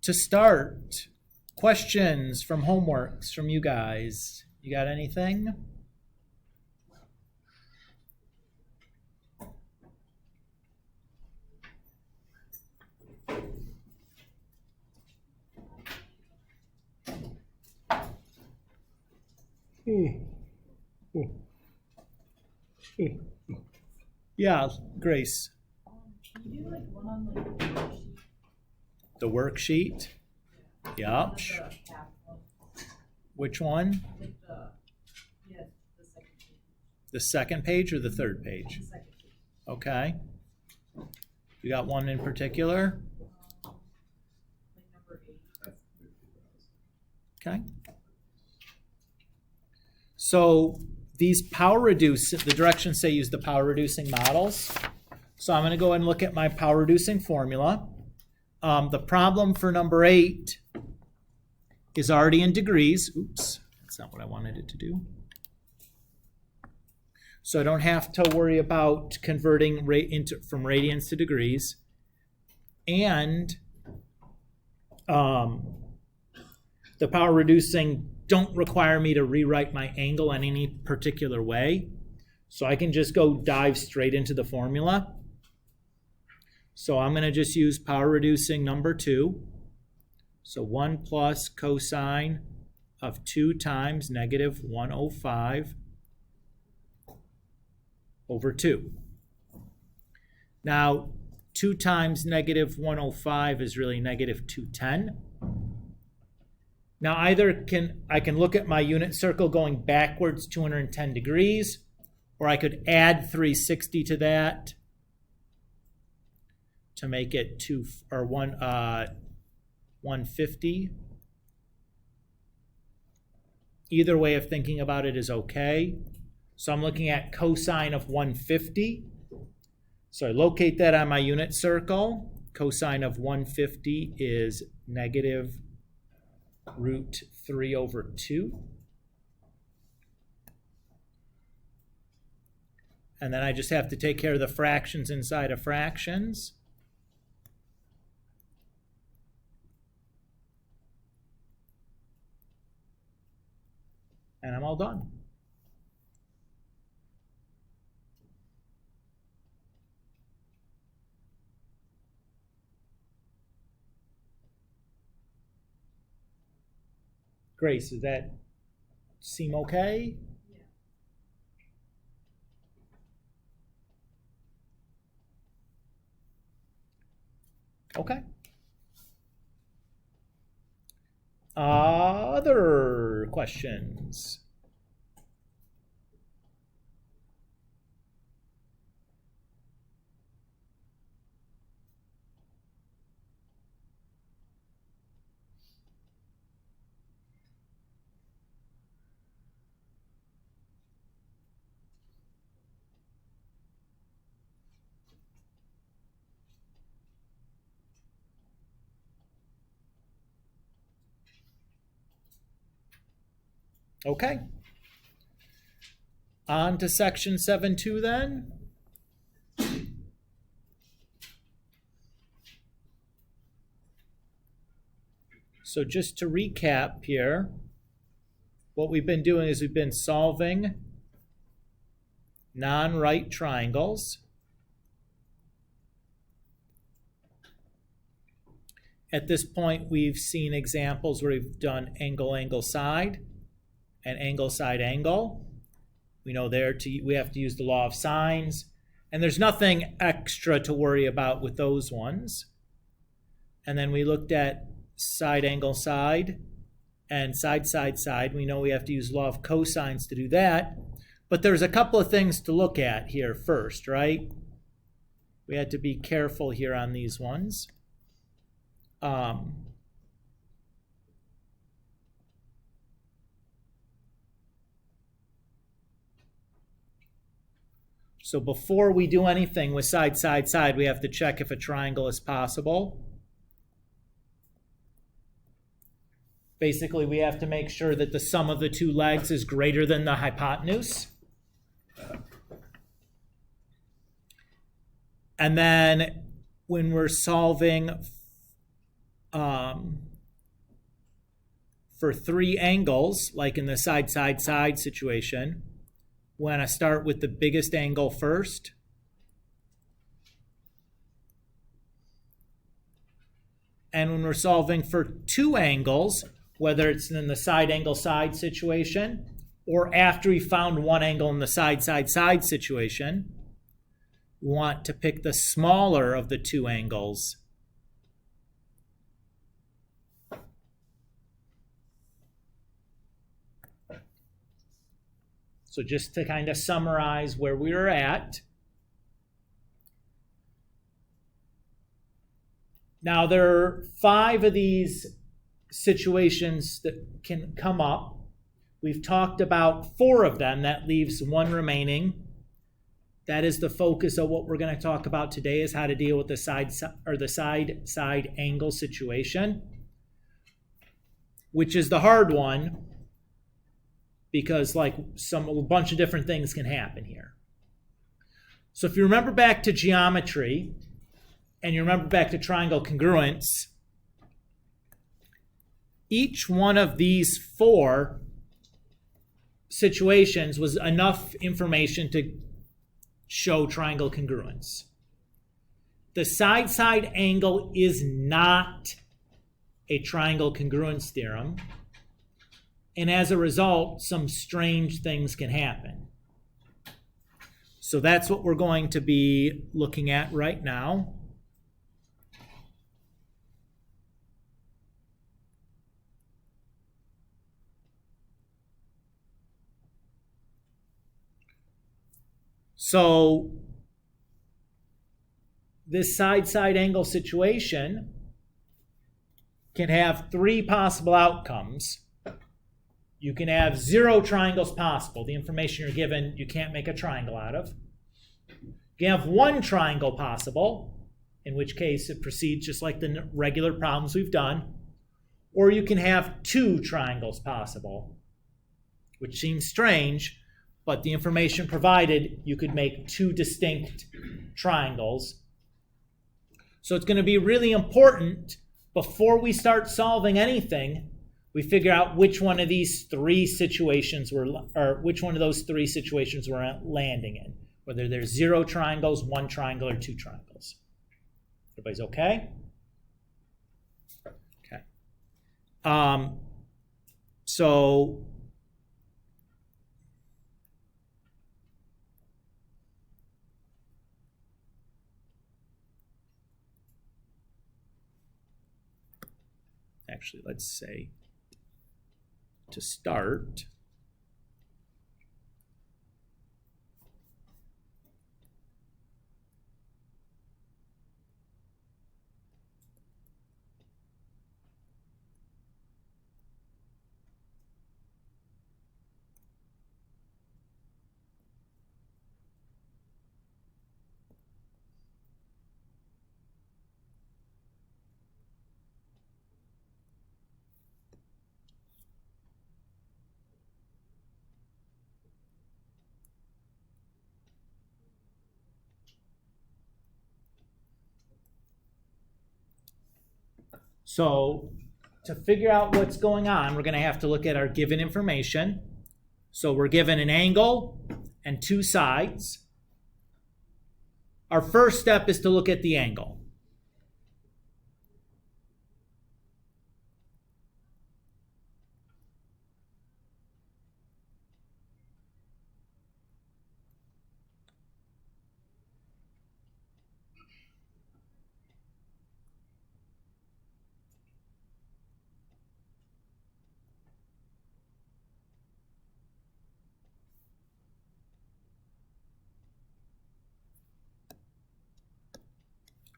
to start, questions from homeworks from you guys. You got anything? Yeah, Grace. Can you do like one on like the worksheet? The worksheet? Yeah. Like the half of, Which one? like the second page. The second page or the third page? The second page. Okay. You got one in particular? Like number 8. Okay. So these the directions say use the power reducing models. So I'm going to go ahead and look at my power reducing formula. The problem for number 8 is already in degrees. Oops, that's not what I wanted it to do. So I don't have to worry about converting from radians to degrees. And the power reducing don't require me to rewrite my angle in any particular way. So I can just go dive straight into the formula. So I'm going to just use power reducing number 2. So 1 plus cosine of 2 times negative 105 over 2. Now, 2 times negative 105 is really negative 210. Now, I can look at my unit circle going backwards 210 degrees, or I could add 360 to that to make it 150. Either way of thinking about it is okay. So I'm looking at cosine of 150. So I locate that on my unit circle. Cosine of 150 is negative root 3 over 2. And then I just have to take care of the fractions inside of fractions. And I'm all done. Grace, does that seem okay? Yeah. Okay. Other questions? Okay. On to section 7.2 then. So just to recap here, what we've been doing is we've been solving non-right triangles. At this point, we've seen examples where we've done angle, angle, side, and angle, side, angle. We know we have to use the law of sines, and there's nothing extra to worry about with those ones. And then we looked at side, angle, side, and side, side, side. We know we have to use law of cosines to do that, but there's a couple of things to look at here first, right? We had to be careful here on these ones. So before we do anything with side, side, side, we have to check if a triangle is possible. Basically, we have to make sure that the sum of the two legs is greater than the hypotenuse. And then when we're solving for three angles, like in the side, side, side situation, we're going to start with the biggest angle first. And when we're solving for two angles, whether it's in the side angle side situation or after we found one angle in the side, side, side situation, we want to pick the smaller of the two angles. So just to kind of summarize where we were at. Now there are 5 of these situations that can come up. We've talked about 4 of them. That leaves 1 remaining. That is the focus of what we're going to talk about today, is how to deal with the side angle situation, which is the hard one because a bunch of different things can happen here. So if you remember back to geometry and you remember back to triangle congruence, each one of these 4 situations was enough information to show triangle congruence. The side-side angle is not a triangle congruence theorem, and as a result, some strange things can happen. So that's what we're going to be looking at right now. So this side-side angle situation can have 3 possible outcomes. You can have 0 triangles possible. The information you're given, you can't make a triangle out of. You can have 1 triangle possible, in which case it proceeds just like the regular problems we've done. Or you can have 2 triangles possible, which seems strange, but the information provided, you could make 2 distinct triangles. So it's going to be really important before we start solving anything, we figure out which one of these 3 situations which one of those 3 situations we're landing in, whether there's 0 triangles, 1 triangle, or 2 triangles. Everybody's okay? Okay. So actually, let's say to start, so to figure out what's going on, we're going to have to look at our given information. So we're given an angle and 2 sides. Our first step is to look at the angle.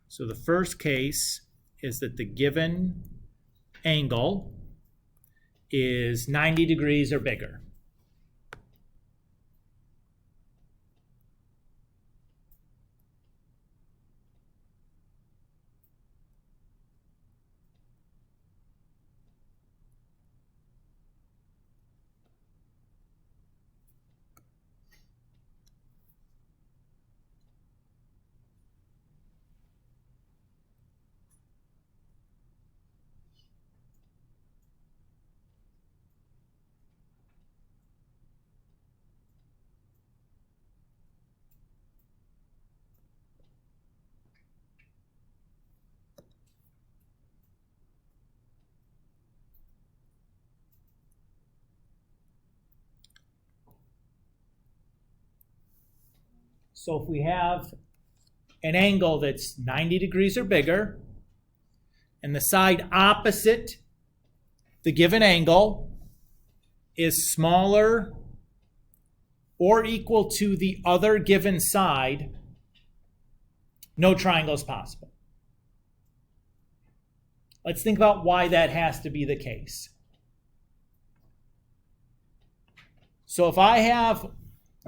So the first case is that the given angle is 90 degrees or bigger. So if we have an angle that's 90 degrees or bigger, and the side opposite the given angle is smaller or equal to the other given side, no triangle is possible. Let's think about why that has to be the case. So if I have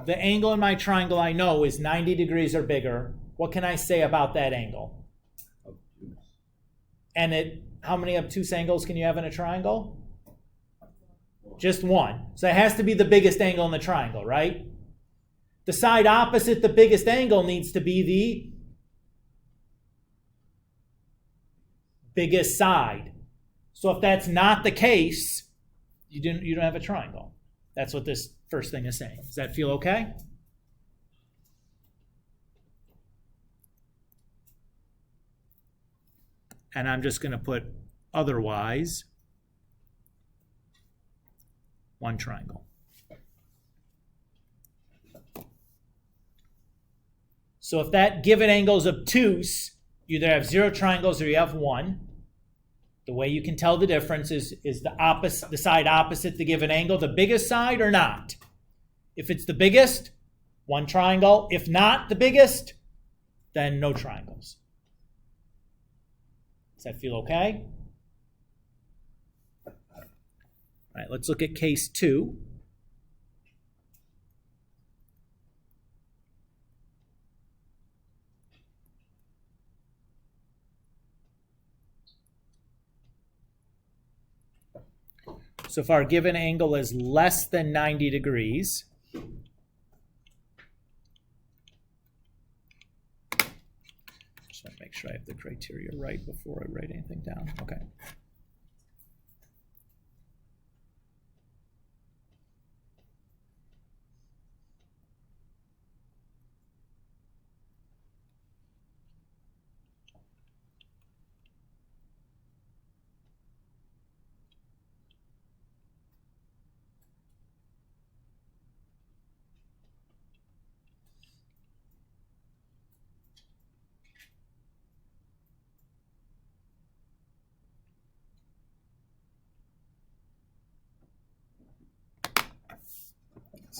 the angle in my triangle I know is 90 degrees or bigger, what can I say about that angle? And how many obtuse angles can you have in a triangle? Just one. So it has to be the biggest angle in the triangle, right? The side opposite the biggest angle needs to be the biggest side. So if that's not the case, you don't have a triangle. That's what this first thing is saying. Does that feel okay? And I'm just going to put otherwise one triangle. So if that given angle is obtuse, you either have 0 triangles or you have 1. The way you can tell the difference is the side opposite the given angle the biggest side or not? If it's the biggest, 1 triangle. If not the biggest, then no triangles. Does that feel okay? All right, let's look at case 2. So if our given angle is less than 90 degrees, just want to make sure I have the criteria right before I write anything down. Okay.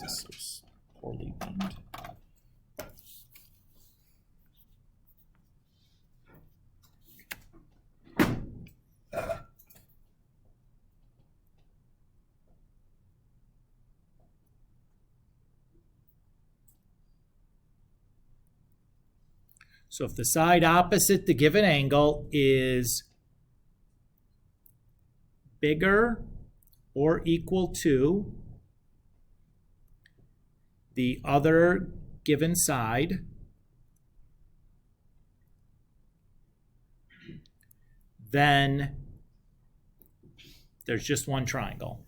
This is so poorly named. So if the side opposite the given angle is bigger or equal to the other given side, then there's just one triangle.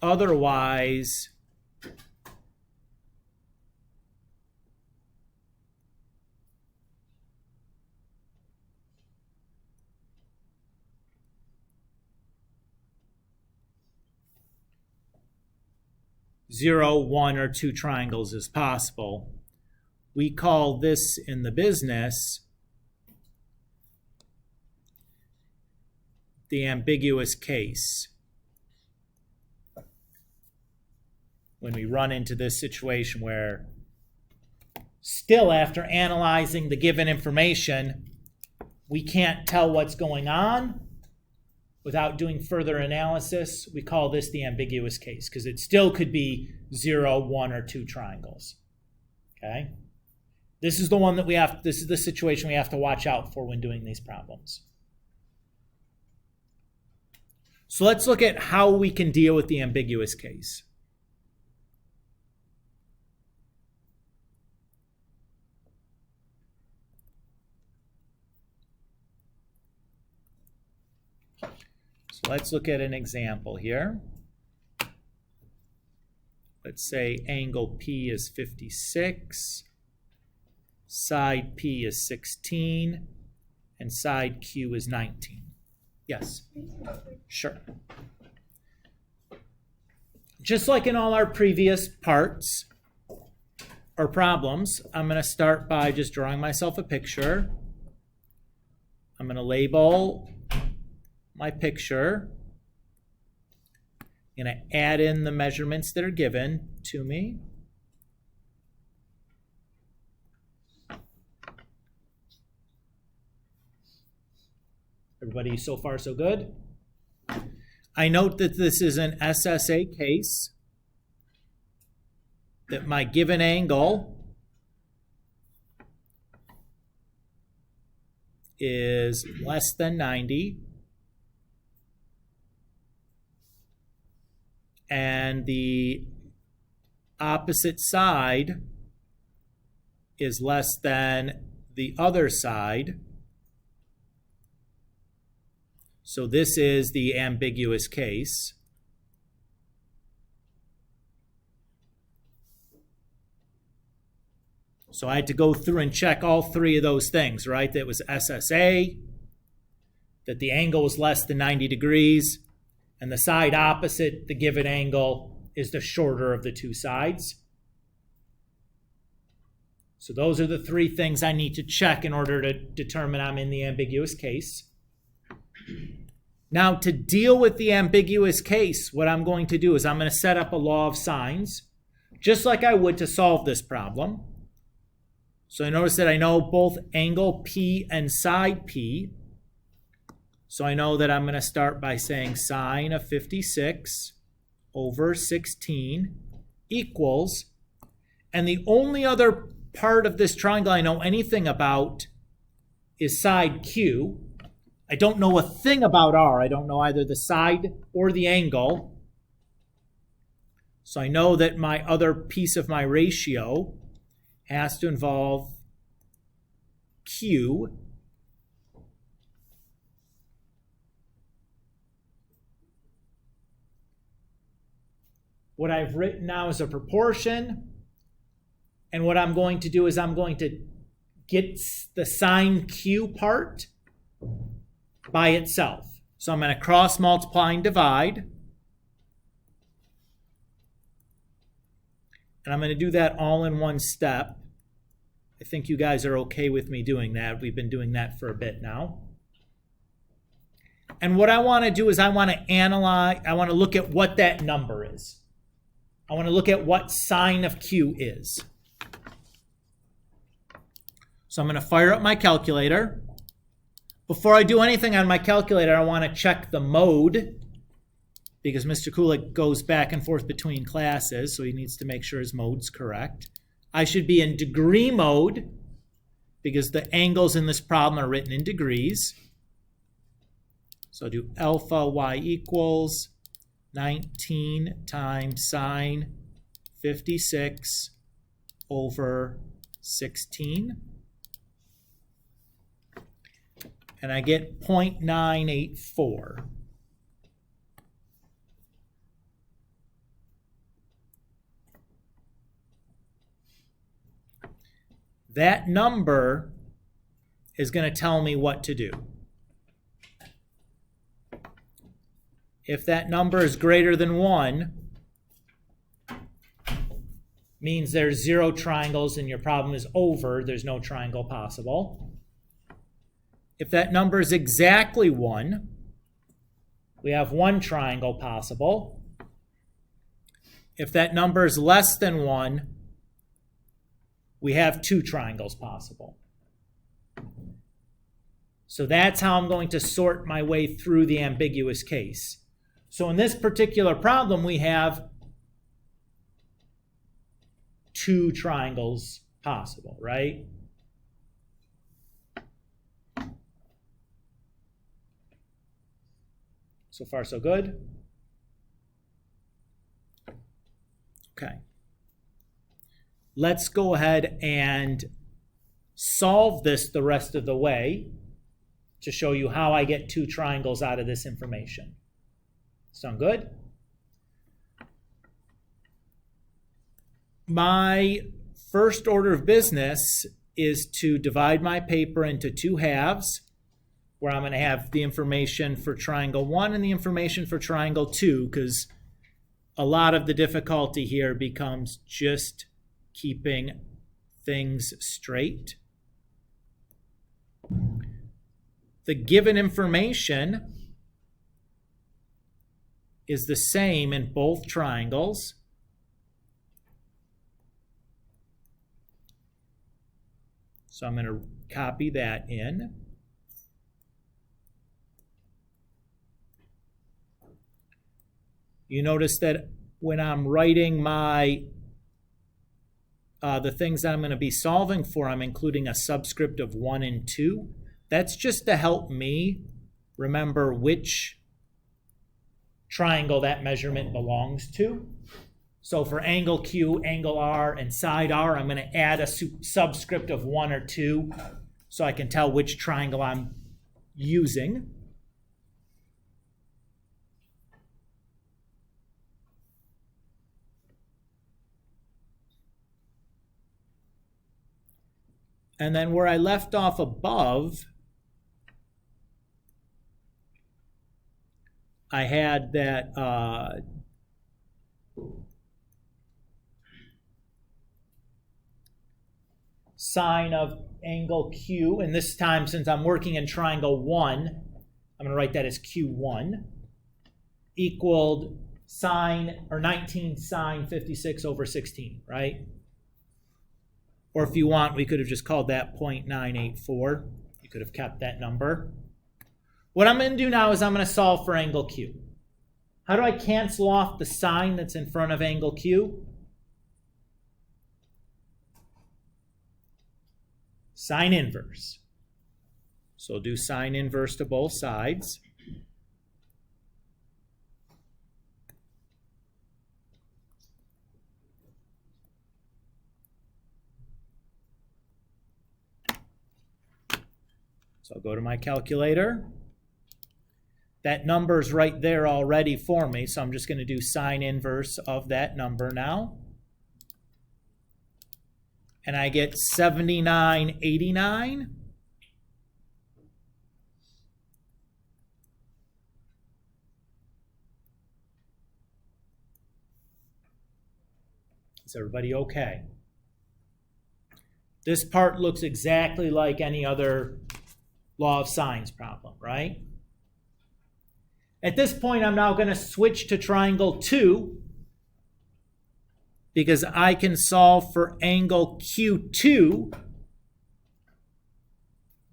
Otherwise, zero, one, or two triangles is possible. We call this in the business the ambiguous case. When we run into this situation where still after analyzing the given information, we can't tell what's going on without doing further analysis, we call this the ambiguous case because it still could be 0, 1, or 2 triangles. Okay? This is the one that this is the situation we have to watch out for when doing these problems. So let's look at how we can deal with the ambiguous case. So let's look at an example here. Let's say angle P is 56, side P is 16, and side Q is 19. Yes. Sure. Just like in all our previous parts or problems, I'm going to start by just drawing myself a picture. I'm going to label my picture. I'm going to add in the measurements that are given to me. Everybody so far so good? I note that this is an SSA case, that my given angle is less than 90, and the opposite side is less than the other side. So this is the ambiguous case. So I had to go through and check all three of those things, right? That was SSA, that the angle was less than 90 degrees, and the side opposite the given angle is the shorter of the two sides. So those are the three things I need to check in order to determine I'm in the ambiguous case. Now, to deal with the ambiguous case, what I'm going to do is I'm going to set up a law of sines, just like I would to solve this problem. So I notice that I know both angle P and side P. So I know that I'm going to start by saying sine of 56 over 16 equals, and the only other part of this triangle I know anything about is side Q. I don't know a thing about R. I don't know either the side or the angle. So I know that my other piece of my ratio has to involve Q. What I've written now is a proportion. And what I'm going to do is I'm going to get the sine Q part by itself. So I'm going to cross multiply and divide. And I'm going to do that all in one step. I think you guys are okay with me doing that. We've been doing that for a bit now. And what I want to do is I want to analyze, I want to look at what that number is. I want to look at what sine of Q is. So I'm going to fire up my calculator. Before I do anything on my calculator, I want to check the mode, because Mr. Kulik goes back and forth between classes, so he needs to make sure his mode's correct. I should be in degree mode, because the angles in this problem are written in degrees. So I'll do alpha y equals 19 times sine 56 over 16. And I get 0.984. That number is going to tell me what to do. If that number is greater than 1, means there's 0 triangles and your problem is over. There's no triangle possible. If that number is exactly 1, we have 1 triangle possible. If that number is less than 1, we have 2 triangles possible. So that's how I'm going to sort my way through the ambiguous case. So in this particular problem, we have 2 triangles possible, right? So far, so good? Okay. Let's go ahead and solve this the rest of the way to show you how I get 2 triangles out of this information. Sound good? My first order of business is to divide my paper into 2 halves where I'm going to have the information for triangle 1 and the information for triangle 2, because a lot of the difficulty here becomes just keeping things straight. The given information is the same in both triangles. So I'm going to copy that in. You notice that when I'm writing my the things that I'm going to be solving for, I'm including a subscript of 1 and 2. That's just to help me remember which triangle that measurement belongs to. So for angle Q, angle R, and side R, I'm going to add a subscript of 1 or 2 so I can tell which triangle I'm using. And then where I left off above, I had that sine of angle Q, and this time, since I'm working in triangle 1, I'm going to write that as Q1, equaled sine, or 19 sine 56 over 16, right? Or if you want, we could have just called that 0.984. You could have kept that number. What I'm going to do now is I'm going to solve for angle Q. How do I cancel off the sine that's in front of angle Q? Sine inverse. So I'll do sine inverse to both sides. So I'll go to my calculator. That number's right there already for me, so I'm just going to do sine inverse of that number now. And I get 7989. Is everybody okay? This part looks exactly like any other law of sines problem, right? At this point, I'm now going to switch to triangle 2 because I can solve for angle Q2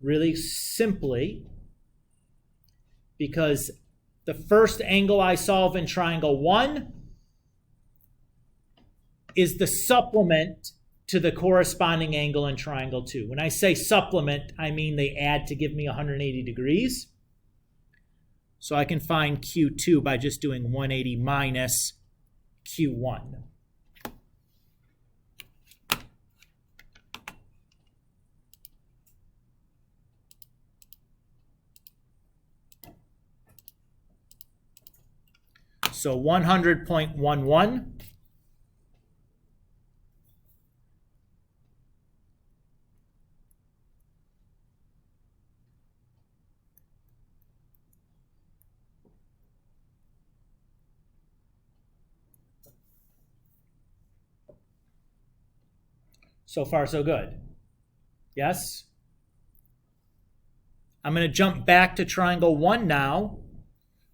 really simply because the first angle I solve in triangle 1 is the supplement to the corresponding angle in triangle 2. When I say supplement, I mean they add to give me 180 degrees. So I can find Q2 by just doing 180 minus Q1. So 100.11. So far, so good. Yes? I'm going to jump back to triangle 1 now.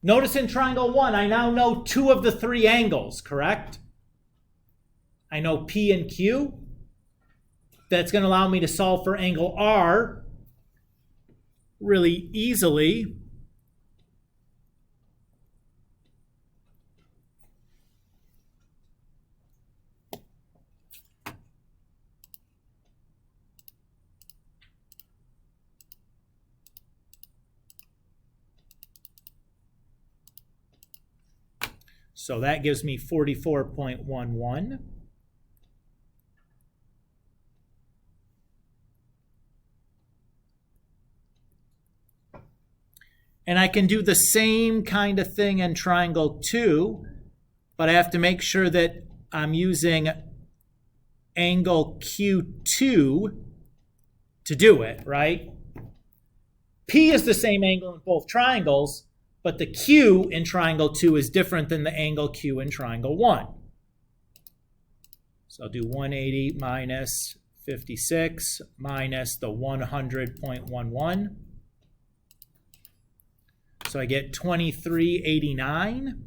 Notice in triangle 1, I now know 2 of the 3 angles, correct? I know P and Q. That's going to allow me to solve for angle R really easily. So that gives me 44.11. And I can do the same kind of thing in triangle 2, but I have to make sure that I'm using angle Q2 to do it, right? P is the same angle in both triangles, but the Q in triangle 2 is different than the angle Q in triangle 1. So I'll do 180 minus 56 minus the 100.11. So I get 2389.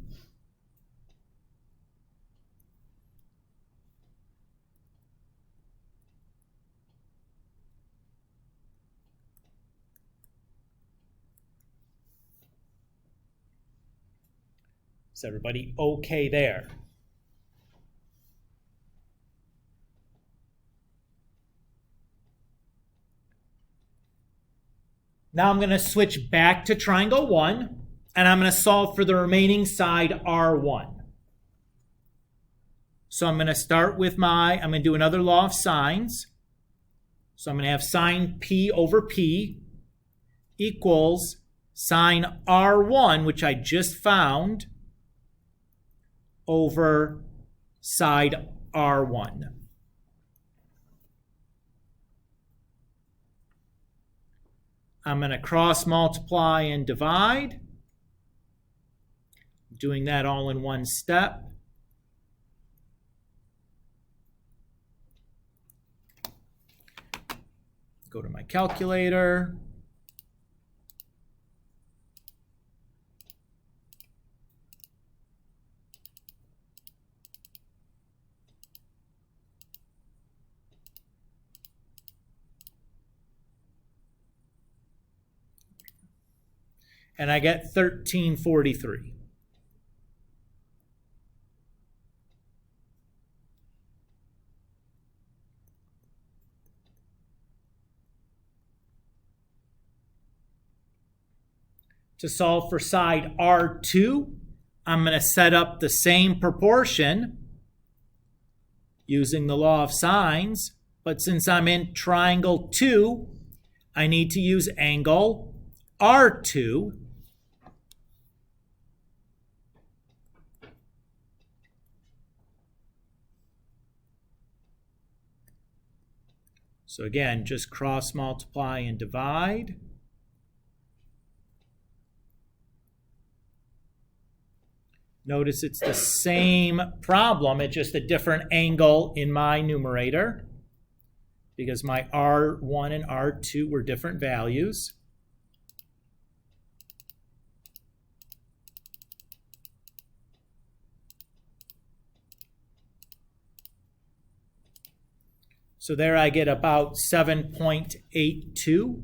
Is everybody okay there? Now I'm going to switch back to triangle 1, and I'm going to solve for the remaining side R1. So I'm going to start with I'm going to do another law of sines. So I'm going to have sine P over P equals sine R1, which I just found, over side R1. I'm going to cross multiply and divide. Doing that all in one step. Go to my calculator. And I get 1343. To solve for side R2, I'm going to set up the same proportion using the law of sines, but since I'm in triangle 2, I need to use angle R2. So again, just cross multiply and divide. Notice it's the same problem, it's just a different angle in my numerator because my R1 and R2 were different values. So there I get about 7.82.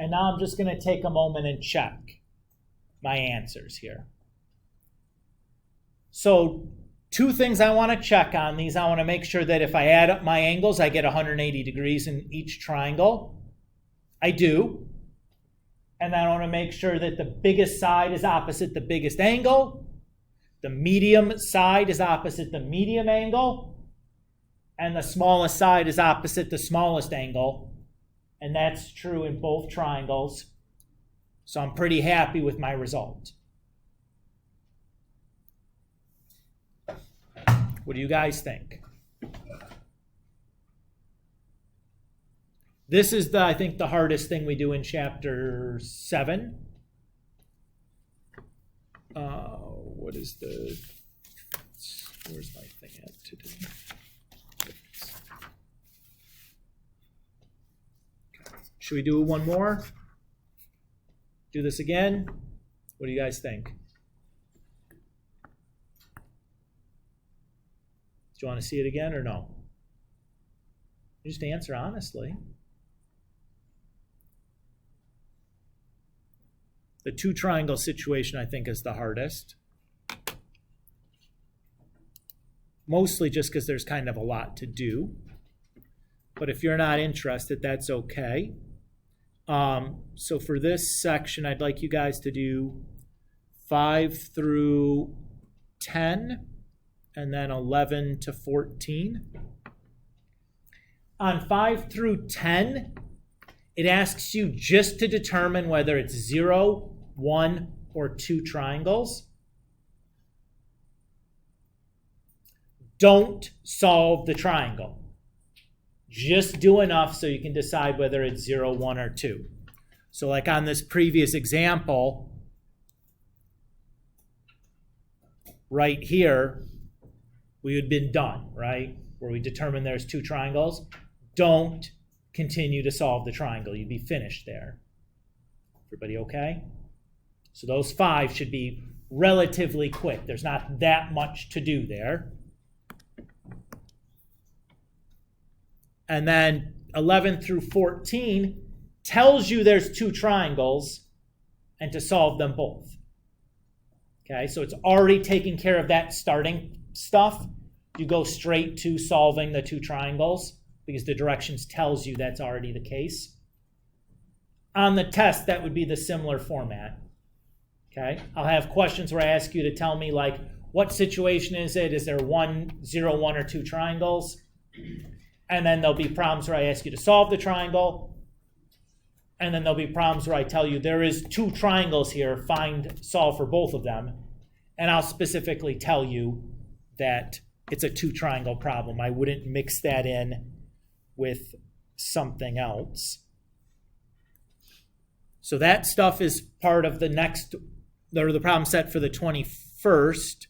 And now I'm just going to take a moment and check my answers here. So two things I want to check on these. I want to make sure that if I add up my angles, I get 180 degrees in each triangle. I do. And then I want to make sure that the biggest side is opposite the biggest angle. The medium side is opposite the medium angle. And the smallest side is opposite the smallest angle. And that's true in both triangles. So I'm pretty happy with my result. What do you guys think? This is I think the hardest thing we do in chapter 7. Where's my thing at today? Should we do one more? Do this again? What do you guys think? Do you want to see it again or no? Just answer honestly. The two triangle situation I think is the hardest. Mostly just because there's kind of a lot to do. But if you're not interested, that's okay. So for this section, I'd like you guys to do 5 through 10 and then 11 to 14. On 5 through 10, It asks you just to determine whether it's 0, 1, or 2 triangles. Don't solve the triangle. Just do enough so you can decide whether it's 0, 1, or 2. So like on this previous example, right here, we had been done, right? Where we determined there's 2 triangles. Don't continue to solve the triangle. You'd be finished there. Everybody okay? So those 5 should be relatively quick. There's not that much to do there. And then 11 through 14 tells you there's 2 triangles and to solve them both. Okay, so it's already taking care of that starting stuff. You go straight to solving the 2 triangles because the directions tells you that's already the case. On the test, that would be the similar format. Okay, I'll have questions where I ask you to tell me like, what situation is it? Is there 0, 1, or 2 triangles? And then there'll be problems where I ask you to solve the triangle. And then there'll be problems where I tell you there is 2 triangles here, solve for both of them. And I'll specifically tell you that it's a 2 triangle problem. I wouldn't mix that in with something else. So that stuff is part of the next, or the problem set for the 21st.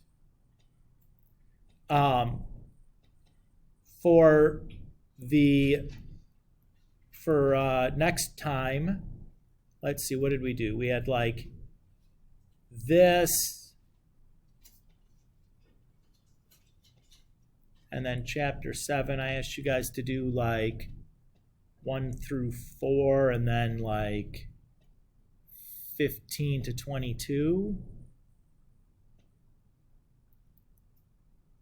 For next time, let's see, what did we do? We had like this, and then chapter 7, I asked you guys to do like 1 through 4, and then like 15 to 22.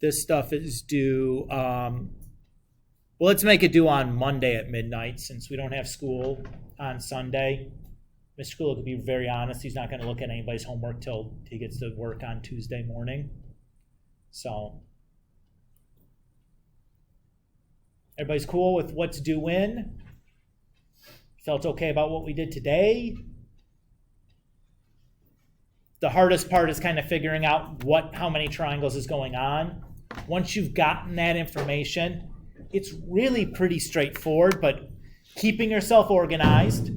This stuff is due, well, let's make it due on Monday at midnight since we don't have school on Sunday. Mr. Cool could be very honest. He's not going to look at anybody's homework till he gets to work on Tuesday morning. So, everybody's cool with what's due when? Felt okay about what we did today? The hardest part is kind of figuring out how many triangles is going on. Once you've gotten that information, it's really pretty straightforward, but keeping yourself organized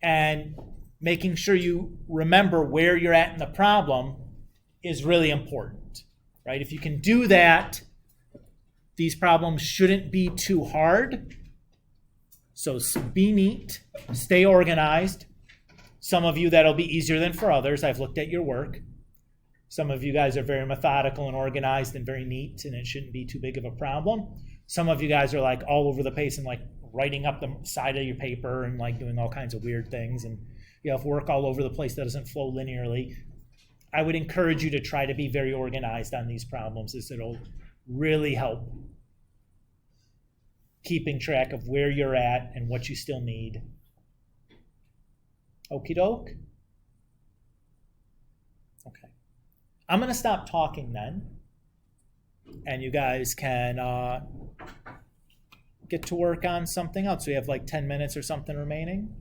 and making sure you remember where you're at in the problem is really important, right? If you can do that, these problems shouldn't be too hard. So be neat, stay organized. Some of you, that'll be easier than for others. I've looked at your work. Some of you guys are very methodical and organized and very neat, and it shouldn't be too big of a problem. Some of you guys are like all over the place and like writing up the side of your paper and like doing all kinds of weird things, and you have work all over the place that doesn't flow linearly. I would encourage you to try to be very organized on these problems, as it'll really help keeping track of where you're at and what you still need. Okie doke? Okay. I'm going to stop talking then, and you guys can get to work on something else. We have like 10 minutes or something remaining.